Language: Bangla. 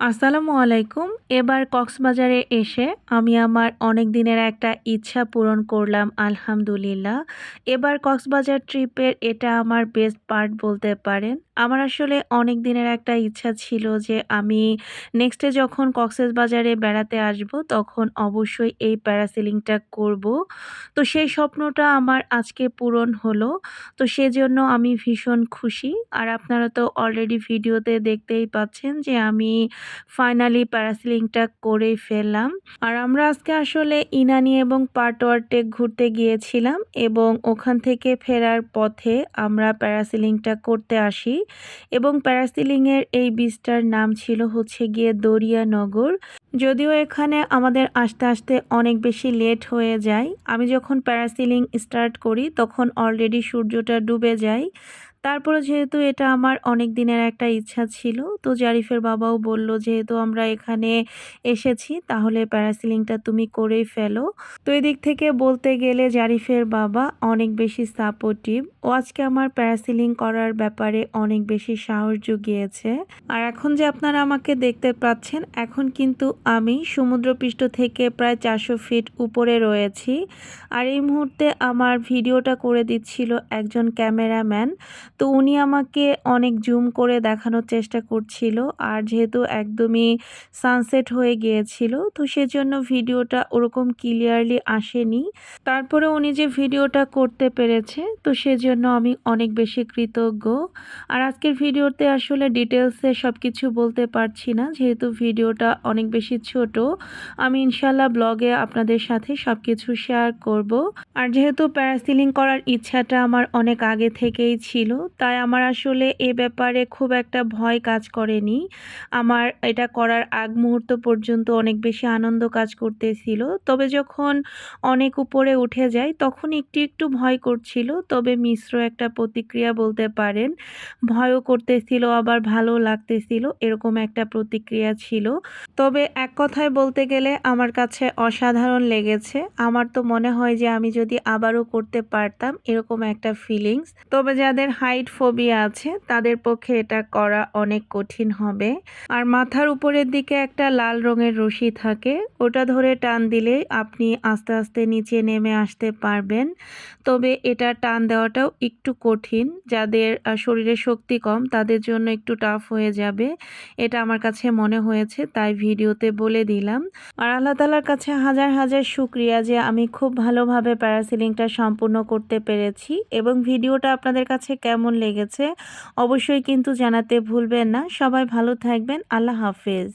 আসসালামু আলাইকুম। এবার কক্সবাজারে এসে আমি আমার অনেক দিনের একটা ইচ্ছা পূরণ করলাম আলহামদুলিল্লাহ। এবার কক্সবাজার ট্রিপের এটা আমার বেস্ট পার্ট বলতে পারেন। আমার আসলে অনেক দিনের একটা ইচ্ছা ছিল যে আমি নেক্সটে যখন কক্সবাজারে বেড়াতে আসবো তখন অবশ্যই এই প্যারাসেলিংটা করব। তো সেই স্বপ্নটা আমার আজকে পূরণ হলো। তো সেজন্য আমি ভীষণ খুশি। আর আপনারা তো অলরেডি ভিডিওতে দেখতেই পাচ্ছেন যে আমি ফাইনালি প্যারাসেলিংটা করেই ফেললাম। আর আমরা আজকে আসলে ইনানি এবং পাটওয়ারটে ঘুরতে গিয়েছিলাম এবং ওখান থেকে ফেরার পথে আমরা প্যারাসেলিংটা করতে আসি এবং প্যারাসেলিংয়ের এই বীচটার নাম ছিল হচ্ছে গিয়ে দরিয়ানগর। যদিও এখানে আমাদের আসতে আসতে অনেক বেশি লেট হয়ে যায়। আমি যখন প্যারাসেলিং স্টার্ট করি তখন অলরেডি সূর্যটা ডুবে যায়। তারপরে যেহেতু এটা আমার অনেক দিনের একটা ইচ্ছা ছিল, তো জারিফের বাবাও বলল যেহেতু আমরা এখানে এসেছি তাহলে প্যারাসেলিংটা তুমি করেই ফেলো। তো এদিক থেকে বলতে গেলে জারিফের বাবা অনেক বেশি সাপোর্টিভ। ও আজকে আমার প্যারাসেলিং করার ব্যাপারে অনেক বেশি সাহস জুগিয়েছে। আর এখন যে আপনারা আমাকে দেখতে পাচ্ছেন, এখন কিন্তু আমি সমুদ্রপৃষ্ঠ থেকে প্রায় 400 ফিট উপরে রয়েছি। আর এই মুহূর্তে আমার ভিডিওটা করে দিচ্ছিল একজন ক্যামেরাম্যান। তো উনি আমাকে অনেক জুম করে দেখানোর চেষ্টা করছিল। আর যেহেতু একদমই সানসেট হয়ে গিয়েছিল তো সেজন্য ভিডিওটা ওরকম ক্লিয়ারলি আসেনি। তারপরে উনি যে ভিডিওটা করতে পেরেছে তো সেজন্য আমি অনেক বেশি কৃতজ্ঞ। আর আজকের ভিডিওতে আসলে ডিটেলসে সব কিছু বলতে পারছি না যেহেতু ভিডিওটা অনেক বেশি ছোট। আমি ইনশাল্লাহ ব্লগে আপনাদের সাথে সব কিছু শেয়ার করব। আর যেহেতু প্যারাসেলিং করার ইচ্ছাটা আমার অনেক আগে থেকেই ছিল, তাই আমার আসলে এ ব্যাপারে খুব একটা ভয় কাজ করেনি। আমার এটা করার আগ মুহূর্ত পর্যন্ত অনেক বেশি আনন্দ কাজ করতেছিল। তবে যখন অনেক উপরে উঠে যায় তখন একটু একটু ভয় করছিল, তবে মিশ্র একটা প্রতিক্রিয়া বলতে পারেন। ভয়ও করতেছিল আবার ভালো লাগতেছিল, এরকম একটা প্রতিক্রিয়া ছিল। তবে এক কথায় বলতে গেলে আমার কাছে অসাধারণ লেগেছে। আমার তো মনে হয় যে আমি যদি আবারও করতে পারতাম এরকম একটা ফিলিংস। তবে যাদের হাইট ফোবিয়া আছে তাদের পক্ষে এটা করা অনেক কঠিন হবে। আর মাথার উপরের দিকে একটা লাল রঙের রশি থাকে, ওটা ধরে টান দিলে আপনি আস্তে আস্তে নিচে নেমে আসতে পারবেন। তবে এটা টান দেওয়াটাও একটু কঠিন, যাদের শরীরে শক্তি কম তাদের জন্য একটু টাফ হয়ে যাবে, এটা আমার কাছে মনে হয়েছে, তাই ভিডিওতে বলে দিলাম। আর আল্লাহ তাআলার কাছে হাজার হাজার শুকরিয়া যে আমি খুব ভালোভাবে প্যারাসেলিংটা সম্পূর্ণ করতে পেরেছি। এবং ভিডিওটা আপনাদের কাছে কেমন লেগেছে অবশ্যই কিন্তু জানাতে ভুলবেন না। সবাই ভালো থাকবেন। আল্লাহ হাফেজ।